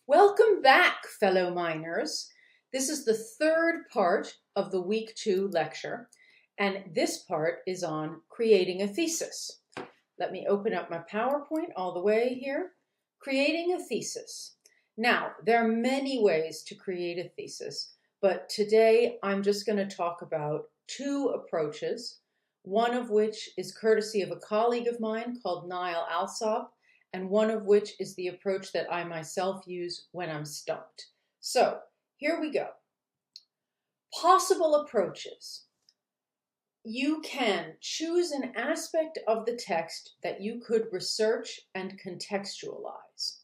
Welcome back, fellow miners. This is the third part of the week 2 lecture, and this part is on creating a thesis. Let me open up my PowerPoint all the way here. Creating a thesis. Now, there are many ways to create a thesis, but today I'm just going to talk about two approaches, one of which is courtesy of a colleague of mine called Niall Alsop, and one of which is the approach that I myself use when I'm stumped. So here we go. Possible approaches. You can choose an aspect of the text that you could research and contextualize.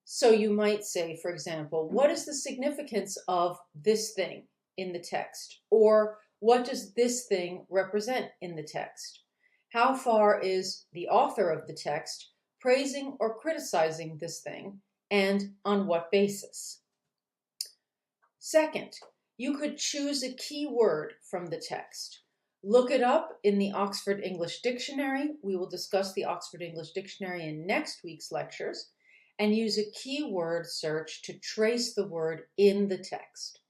So you might say, for example, what is the significance of this thing in the text? Or what does this thing represent in the text? How far is the author of the text praising or criticizing this thing, and on what basis? Second, you could choose a key word from the text. Look it up in the Oxford English Dictionary. We will discuss the Oxford English Dictionary in next week's lectures, and use a keyword search to trace the word in the text.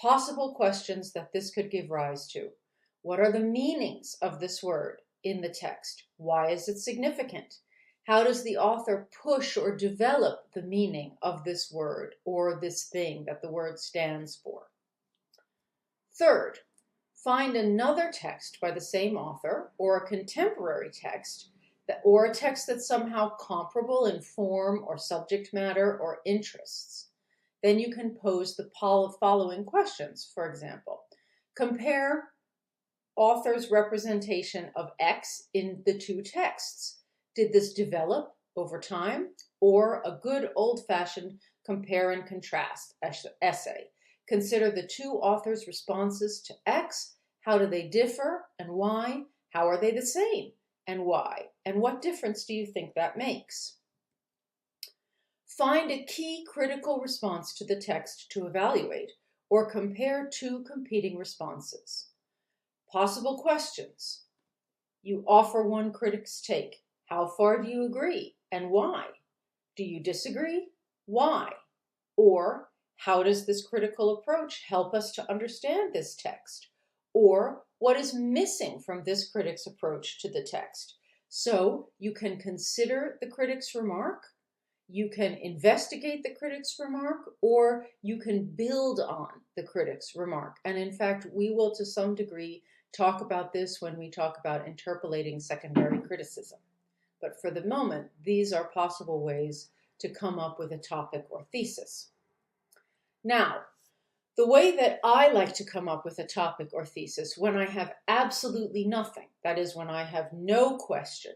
Possible questions that this could give rise to. What are the meanings of this word in the text? Why is it significant? How does the author push or develop the meaning of this word or this thing that the word stands for? Third, find another text by the same author or a contemporary text or a text that's somehow comparable in form or subject matter or interests. Then you can pose the following questions. For example, compare author's representation of X in the two texts. Did this develop over time, or a good old-fashioned compare and contrast essay? Consider the two authors' responses to X. How do they differ and why? How are they the same and why? And what difference do you think that makes? Find a key critical response to the text to evaluate, or compare two competing responses. Possible questions. You offer one critic's take. How far do you agree and why? Do you disagree? Why? Or how does this critical approach help us to understand this text? Or what is missing from this critic's approach to the text? So you can consider the critic's remark, you can investigate the critic's remark, or you can build on the critic's remark. And in fact, we will to some degree talk about this when we talk about interpolating secondary criticism. But for the moment, these are possible ways to come up with a topic or thesis. Now, the way that I like to come up with a topic or thesis when I have absolutely nothing, that is, when I have no question,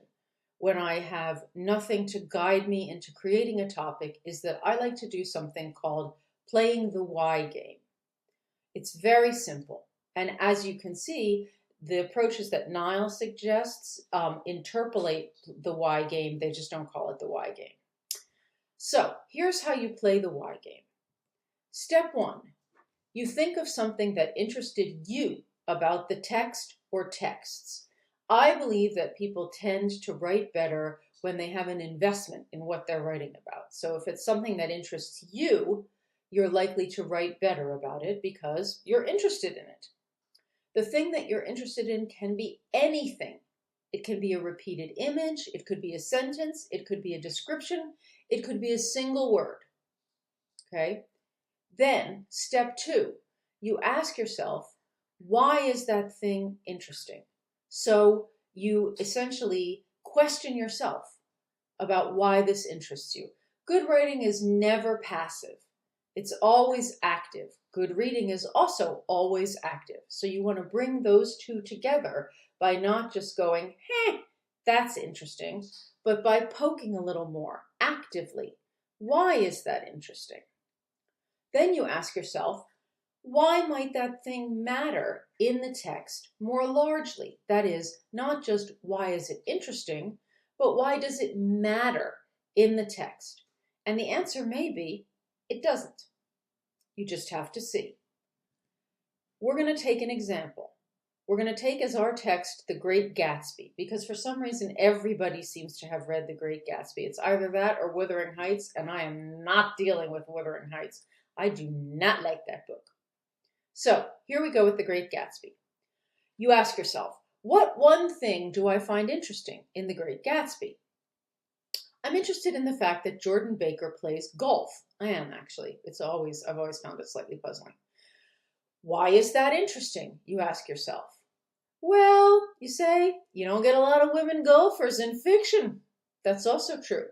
when I have nothing to guide me into creating a topic, is that I like to do something called playing the why game. It's very simple. And as you can see, the approaches that Niall suggests interpolate the why game. They just don't call it the why game. So here's how you play the why game. Step 1, you think of something that interested you about the text or texts. I believe that people tend to write better when they have an investment in what they're writing about. So if it's something that interests you, you're likely to write better about it because you're interested in it. The thing that you're interested in can be anything. It can be a repeated image, it could be a sentence, it could be a description, it could be a single word. Okay? Then, step 2, you ask yourself, why is that thing interesting? So you essentially question yourself about why this interests you. Good writing is never passive. It's always active. Good reading is also always active. So you want to bring those two together by not just going, hey, that's interesting, but by poking a little more actively. Why is that interesting? Then you ask yourself, why might that thing matter in the text more largely? That is, not just why is it interesting, but why does it matter in the text? And the answer may be, it doesn't. You just have to see. We're going to take an example. we're going to take as our text The Great Gatsby, because for some reason everybody seems to have read The Great Gatsby. It's either that or Wuthering Heights, and I am not dealing with Wuthering Heights. I do not like that book. So here we go with The Great Gatsby. You ask yourself, what one thing do I find interesting in The Great Gatsby? I'm interested in the fact that Jordan Baker plays golf. I am, actually. I've always found it slightly puzzling. Why is that interesting, you ask yourself? Well, you say, you don't get a lot of women golfers in fiction. That's also true.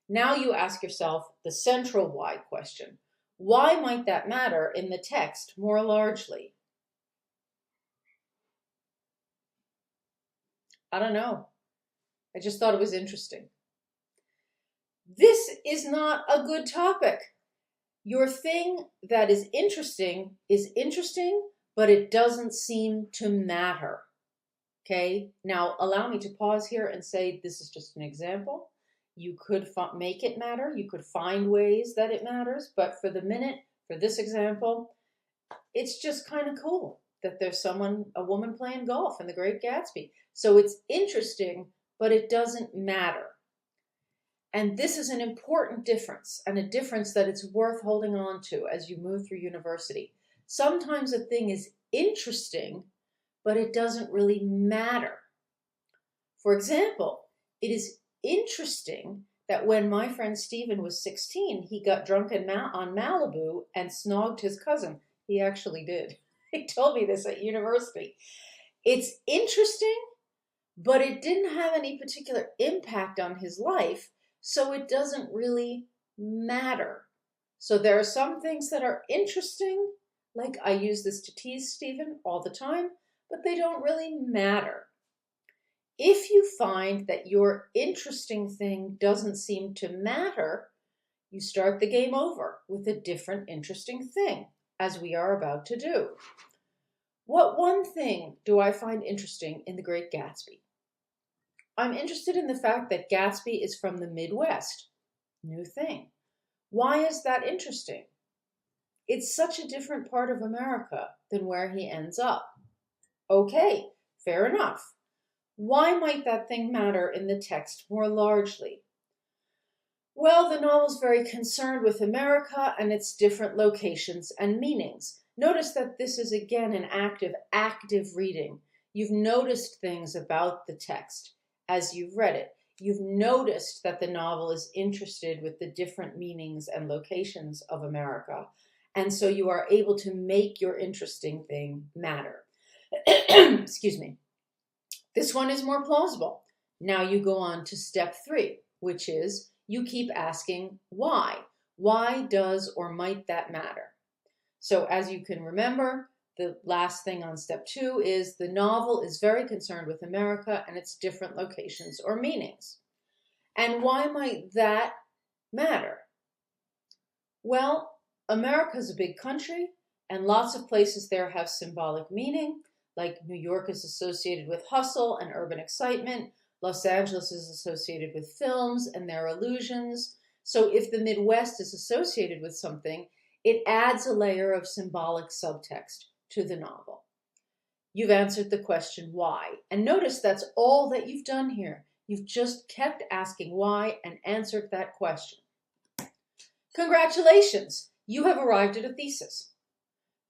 Now you ask yourself the central why question. Why might that matter in the text more largely? I don't know. I just thought it was interesting. This is not a good topic. Your thing that is interesting, but it doesn't seem to matter. Okay? Now, allow me to pause here and say this is just an example. You could make it matter. You could find ways that it matters. But for the minute, for this example, it's just kind of cool that there's a woman playing golf in The Great Gatsby. So it's interesting, but it doesn't matter. And this is an important difference, and a difference that it's worth holding on to as you move through university. Sometimes a thing is interesting, but it doesn't really matter. For example, it is interesting that when my friend Stephen was 16, he got drunk on Malibu and snogged his cousin. He actually did. He told me this at university. It's interesting, but it didn't have any particular impact on his life, so it doesn't really matter. So there are some things that are interesting, like I use this to tease Stephen all the time, but they don't really matter. If you find that your interesting thing doesn't seem to matter, you start the game over with a different interesting thing, as we are about to do. What one thing do I find interesting in The Great Gatsby? I'm interested in the fact that Gatsby is from the Midwest. New thing. Why is that interesting? It's such a different part of America than where he ends up. Okay, fair enough. Why might that thing matter in the text more largely? Well, the novel's very concerned with America and its different locations and meanings. Notice that this is again an active reading. You've noticed things about the text as you've read it. You've noticed that the novel is interested with the different meanings and locations of America. And so you are able to make your interesting thing matter. Excuse me. This one is more plausible. Now you go on to step 3, which is you keep asking why. Why does or might that matter? So as you can remember, the last thing on step 2 is the novel is very concerned with America and its different locations or meanings. And why might that matter? Well, America's a big country, and lots of places there have symbolic meaning, like New York is associated with hustle and urban excitement. Los Angeles is associated with films and their illusions. So if the Midwest is associated with something, it adds a layer of symbolic subtext to the novel. You've answered the question why. And notice that's all that you've done here. You've just kept asking why and answered that question. Congratulations! You have arrived at a thesis.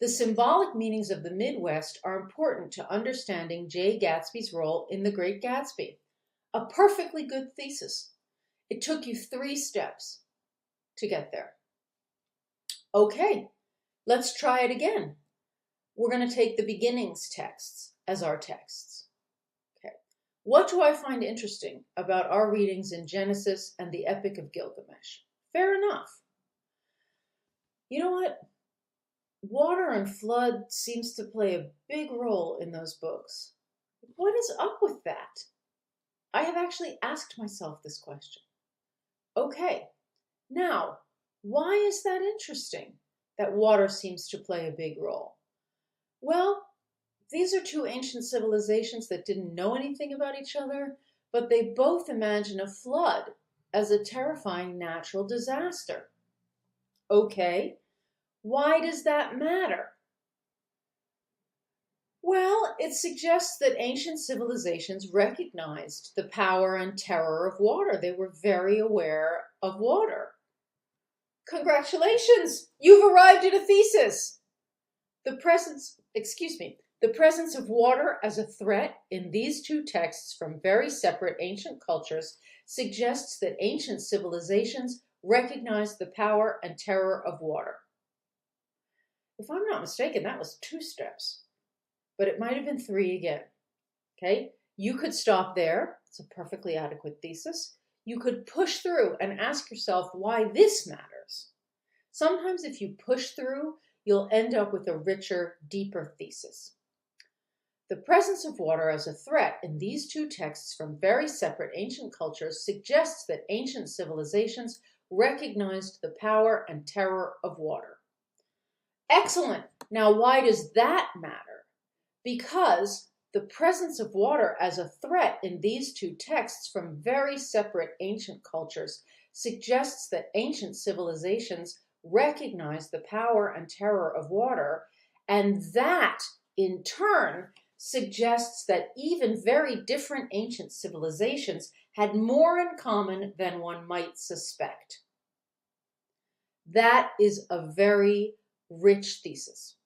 The symbolic meanings of the Midwest are important to understanding Jay Gatsby's role in The Great Gatsby. A perfectly good thesis. It took you 3 steps to get there. Okay, let's try it again. We're going to take the beginnings texts as our texts. Okay. What do I find interesting about our readings in Genesis and the Epic of Gilgamesh? Fair enough. You know what? Water and flood seems to play a big role in those books. What is up with that? I have actually asked myself this question. Okay, now, why is that interesting, that water seems to play a big role? Well, these are 2 ancient civilizations that didn't know anything about each other, but they both imagine a flood as a terrifying natural disaster. Okay, why does that matter? Well, it suggests that ancient civilizations recognized the power and terror of water. They were very aware of water. Congratulations! You've arrived at a thesis! The presence of water as a threat in these two texts from very separate ancient cultures suggests that ancient civilizations recognized the power and terror of water. If I'm not mistaken, that was 2 steps, but it might have been 3 again. Okay? You could stop there. It's a perfectly adequate thesis. You could push through and ask yourself why this matters. Sometimes if you push through, you'll end up with a richer, deeper thesis. The presence of water as a threat in these two texts from very separate ancient cultures suggests that ancient civilizations recognized the power and terror of water. Excellent! Now, why does that matter? Because the presence of water as a threat in these two texts from very separate ancient cultures suggests that ancient civilizations recognize the power and terror of water, and that, in turn, suggests that even very different ancient civilizations had more in common than one might suspect. That is a very rich thesis.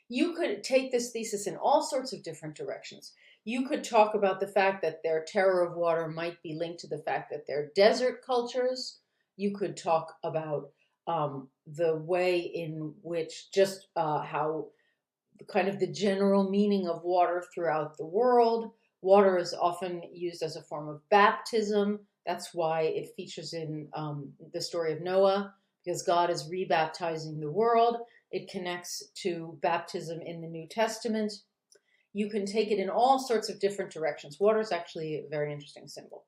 You could take this thesis in all sorts of different directions. You could talk about the fact that their terror of water might be linked to the fact that they're desert cultures. You could talk about the way in which just how kind of the general meaning of water throughout the world. Water is often used as a form of baptism. That's why it features in the story of Noah, because God is rebaptizing the world. It connects to baptism in the New Testament. You can take it in all sorts of different directions. Water is actually a very interesting symbol.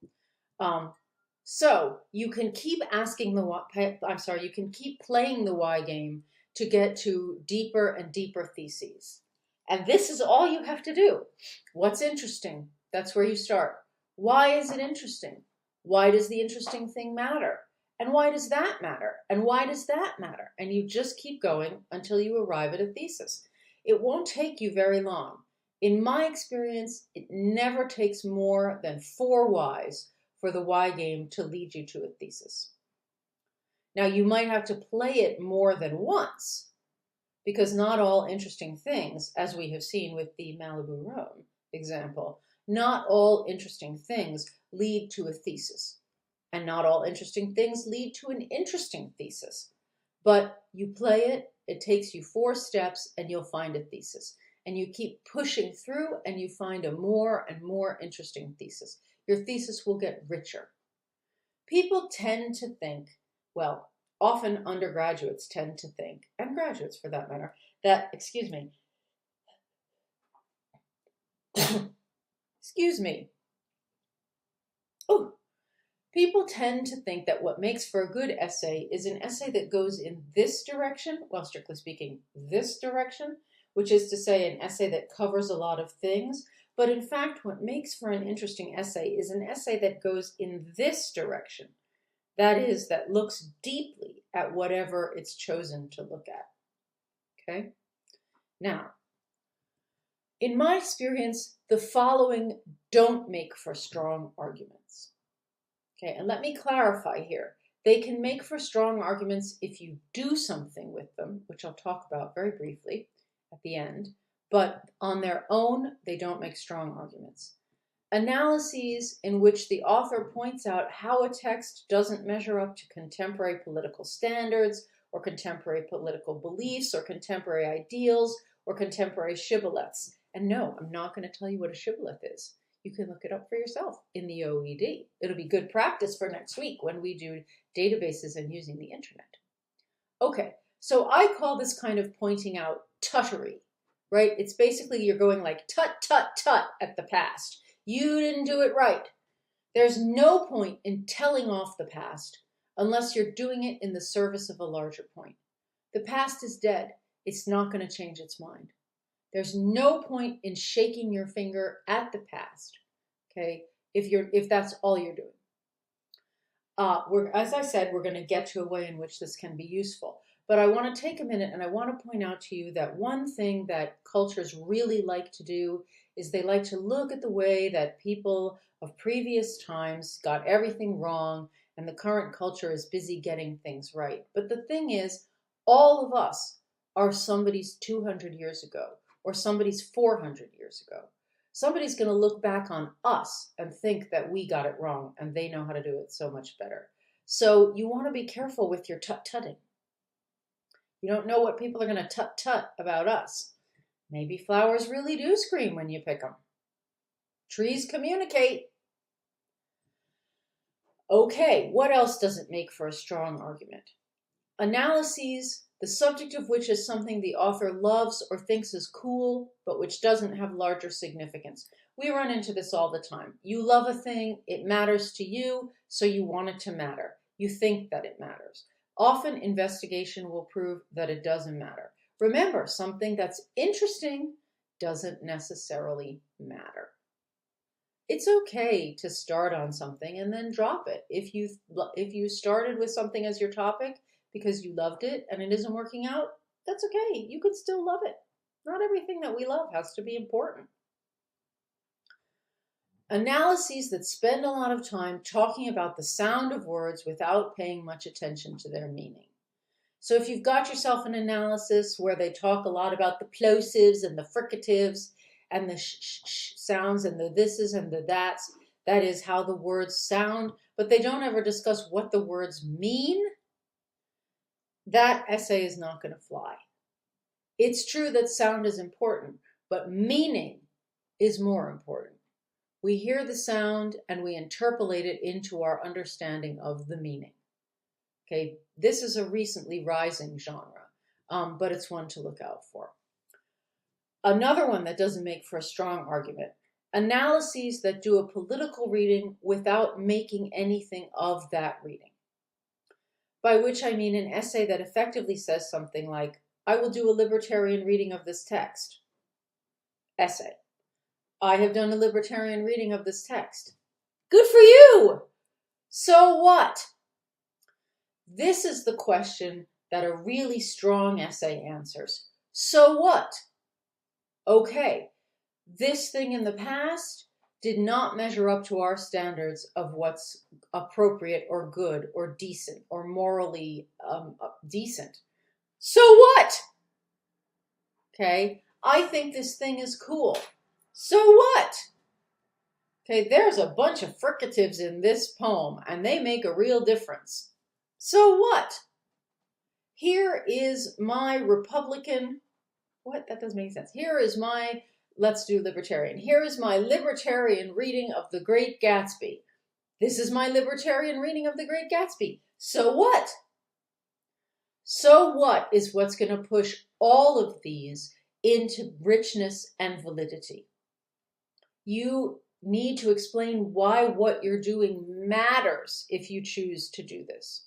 So you can keep you can keep playing the why game to get to deeper and deeper theses. And this is all you have to do. What's interesting? That's where you start. Why is it interesting? Why does the interesting thing matter? And why does that matter? And why does that matter? And you just keep going until you arrive at a thesis. It won't take you very long. In my experience, it never takes more than 4 whys for the why game to lead you to a thesis. Now, you might have to play it more than once, because not all interesting things, as we have seen with the Malibu Roam example, not all interesting things lead to a thesis. And not all interesting things lead to an interesting thesis. But you play it, it takes you 4 steps, and you'll find a thesis. And you keep pushing through, and you find a more and more interesting thesis. Your thesis will get richer. People tend to think, well, often undergraduates tend to think, and graduates for that matter, that, excuse me, people tend to think that what makes for a good essay is an essay that goes in this direction, well, strictly speaking, this direction, which is to say an essay that covers a lot of things. But in fact, what makes for an interesting essay is an essay that goes in this direction. That is, that looks deeply at whatever it's chosen to look at. Okay? Now, in my experience, the following don't make for strong arguments. Okay, and let me clarify here. They can make for strong arguments if you do something with them, which I'll talk about very briefly at the end, but on their own, they don't make strong arguments. Analyses in which the author points out how a text doesn't measure up to contemporary political standards, or contemporary political beliefs, or contemporary ideals, or contemporary shibboleths. And no, I'm not going to tell you what a shibboleth is. You can look it up for yourself in the OED. It'll be good practice for next week when we do databases and using the internet. Okay, so I call this kind of pointing out tuttery, right? It's basically you're going like tut, tut, tut at the past. You didn't do it right. There's no point in telling off the past unless you're doing it in the service of a larger point. The past is dead. It's not going to change its mind. There's no point in shaking your finger at the past, okay, if that's all you're doing. As I said, we're going to get to a way in which this can be useful. But I want to take a minute and I want to point out to you that one thing that cultures really like to do is they like to look at the way that people of previous times got everything wrong and the current culture is busy getting things right. But the thing is, all of us are somebody's 200 years ago or somebody's 400 years ago. Somebody's going to look back on us and think that we got it wrong and they know how to do it so much better. So you want to be careful with your tut-tutting. You don't know what people are going to tut-tut about us. Maybe flowers really do scream when you pick them. Trees communicate. Okay, what else does it make for a strong argument? Analyses, the subject of which is something the author loves or thinks is cool, but which doesn't have larger significance. We run into this all the time. You love a thing, it matters to you, so you want it to matter. You think that it matters. Often investigation will prove that it doesn't matter. Remember, something that's interesting doesn't necessarily matter. It's okay to start on something and then drop it. If you started with something as your topic because you loved it and it isn't working out, that's okay. You could still love it. Not everything that we love has to be important. Analyses that spend a lot of time talking about the sound of words without paying much attention to their meaning. So if you've got yourself an analysis where they talk a lot about the plosives and the fricatives and the sh sounds and the thises and the that's, that is how the words sound, but they don't ever discuss what the words mean, that essay is not going to fly. It's true that sound is important, but meaning is more important. We hear the sound and we interpolate it into our understanding of the meaning. Okay, this is a recently rising genre, but it's one to look out for. Another one that doesn't make for a strong argument, analyses that do a political reading without making anything of that reading. By which I mean an essay that effectively says something like, I will do a libertarian reading of this text. Essay. I have done a libertarian reading of this text. Good for you! So what? This is the question that a really strong essay answers. So what? Okay, this thing in the past did not measure up to our standards of what's appropriate or good or decent or morally decent. So what? Okay, I think this thing is cool. So what? Okay, there's a bunch of fricatives in this poem and they make a real difference. So what? Here is my Republican, what? That doesn't make sense. Here is my, let's do libertarian. Here is my libertarian reading of The Great Gatsby. This is my libertarian reading of The Great Gatsby. So what? So what is what's going to push all of these into richness and validity. You need to explain why what you're doing matters if you choose to do this.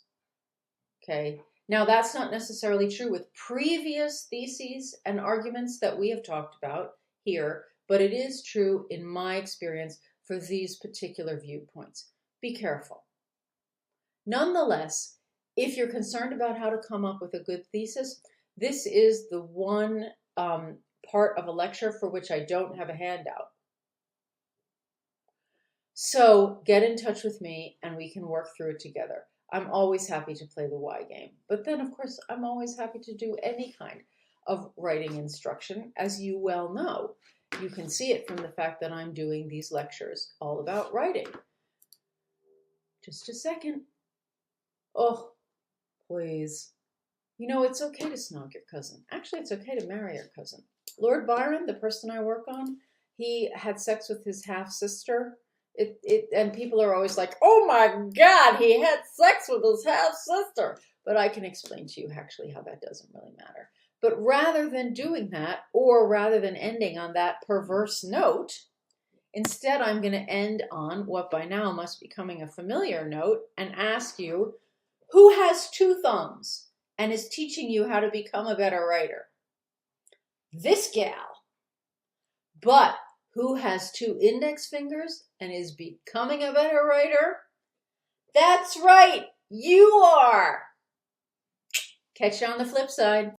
Okay. Now, that's not necessarily true with previous theses and arguments that we have talked about here, but it is true in my experience for these particular viewpoints. Be careful. Nonetheless, if you're concerned about how to come up with a good thesis, this is the one part of a lecture for which I don't have a handout. So get in touch with me and we can work through it together. I'm always happy to play the why game. But then, of course, I'm always happy to do any kind of writing instruction, as you well know. You can see it from the fact that I'm doing these lectures all about writing. Just a second. Oh, please. You know, it's okay to snog your cousin. Actually, it's okay to marry your cousin. Lord Byron, the person I work on, he had sex with his half-sister. And people are always like, oh my God, he had sex with his half-sister. But I can explain to you actually how that doesn't really matter. But rather than doing that, or rather than ending on that perverse note, instead I'm going to end on what by now must be becoming a familiar note and ask you, who has two thumbs and is teaching you how to become a better writer? This gal. But who has two index fingers and is becoming a better writer? That's right, you are. Catch you on the flip side.